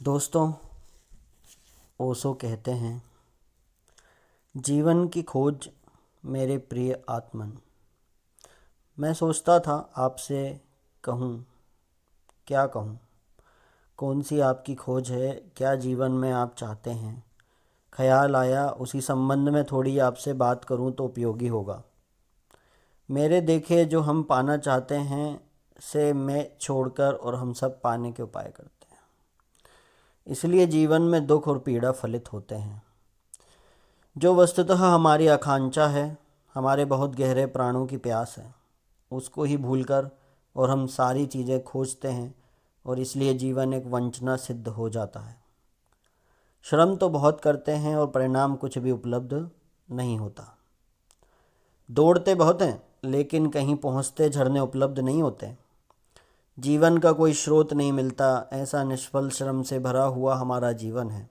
दोस्तों, ओशो कहते हैं, जीवन की खोज मेरे प्रिय आत्मन। मैं सोचता था आपसे कहूँ, क्या कहूँ, कौन सी आपकी खोज है, क्या जीवन में आप चाहते हैं। ख्याल आया उसी संबंध में थोड़ी आपसे बात करूँ तो उपयोगी होगा। मेरे देखे जो हम पाना चाहते हैं से मैं छोड़कर और हम सब पाने के उपाय करते हैं। इसलिए जीवन में दुख और पीड़ा फलित होते हैं। जो वस्तुतः हमारी आकांक्षा है, हमारे बहुत गहरे प्राणों की प्यास है, उसको ही भूलकर और हम सारी चीज़ें खोजते हैं और इसलिए जीवन एक वंचना सिद्ध हो जाता है। श्रम तो बहुत करते हैं और परिणाम कुछ भी उपलब्ध नहीं होता। दौड़ते बहुत हैं लेकिन कहीं पहुंचते झरने उपलब्ध नहीं होते। जीवन का कोई स्रोत नहीं मिलता, ऐसा निष्फल श्रम से भरा हुआ हमारा जीवन है।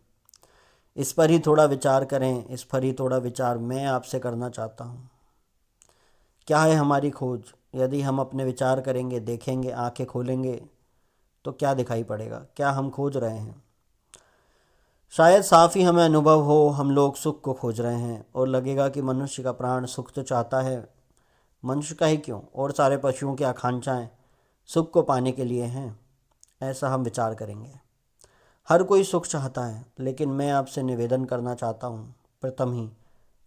इस पर ही थोड़ा विचार करें, इस पर ही थोड़ा विचार मैं आपसे करना चाहता हूँ। क्या है हमारी खोज? यदि हम अपने विचार करेंगे, देखेंगे, आंखें खोलेंगे तो क्या दिखाई पड़ेगा? क्या हम खोज रहे हैं? शायद साफ ही हमें अनुभव हो हम लोग सुख को खोज रहे हैं और लगेगा कि मनुष्य का प्राण सुख तो चाहता है। मनुष्य का ही क्यों, और सारे पशुओं की आकांक्षाएं सुख को पाने के लिए हैं, ऐसा हम विचार करेंगे। हर कोई सुख चाहता है, लेकिन मैं आपसे निवेदन करना चाहता हूँ प्रथम ही,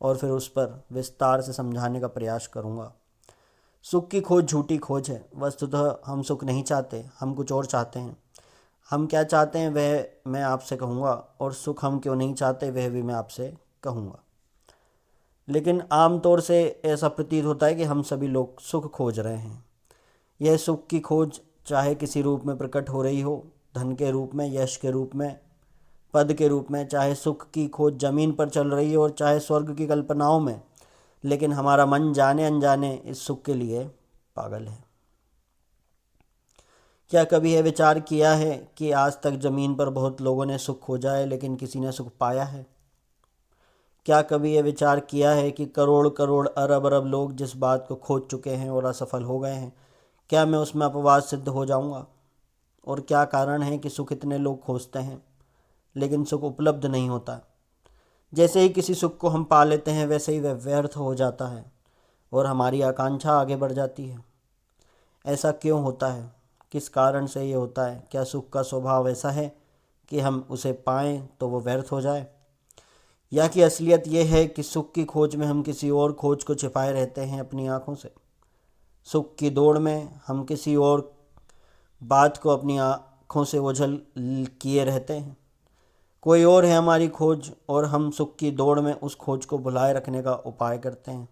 और फिर उस पर विस्तार से समझाने का प्रयास करूँगा। सुख की खोज झूठी खोज है। वस्तुतः हम सुख नहीं चाहते, हम कुछ और चाहते हैं। हम क्या चाहते हैं वह मैं आपसे कहूँगा, और सुख हम क्यों नहीं चाहते वह भी मैं आपसे कहूँगा। लेकिन आमतौर से ऐसा प्रतीत होता है कि हम सभी लोग सुख खोज रहे हैं। यह सुख की खोज चाहे किसी रूप में प्रकट हो रही हो, धन के रूप में, यश के रूप में, पद के रूप में, चाहे सुख की खोज ज़मीन पर चल रही हो और चाहे स्वर्ग की कल्पनाओं में, लेकिन हमारा मन जाने अनजाने इस सुख के लिए पागल है। क्या कभी यह विचार किया है कि आज तक ज़मीन पर बहुत लोगों ने सुख खोजा है लेकिन किसी ने सुख पाया है? क्या कभी यह विचार किया है कि करोड़ करोड़ अरब अरब लोग जिस बात को खोज चुके हैं और असफल हो गए हैं, क्या मैं उसमें अपवाद सिद्ध हो जाऊंगा? और क्या कारण है कि सुख इतने लोग खोजते हैं लेकिन सुख उपलब्ध नहीं होता? जैसे ही किसी सुख को हम पा लेते हैं वैसे ही वह व्यर्थ हो जाता है और हमारी आकांक्षा आगे बढ़ जाती है। ऐसा क्यों होता है? किस कारण से ये होता है? क्या सुख का स्वभाव ऐसा है कि हम उसे पाएं तो वो व्यर्थ हो जाए, या कि असलियत ये है कि सुख की खोज में हम किसी और खोज को छिपाए रहते हैं अपनी आँखों से? सुख की दौड़ में हम किसी और बात को अपनी आँखों से ओझल किए रहते हैं। कोई और है हमारी खोज और हम सुख की दौड़ में उस खोज को भुलाए रखने का उपाय करते हैं।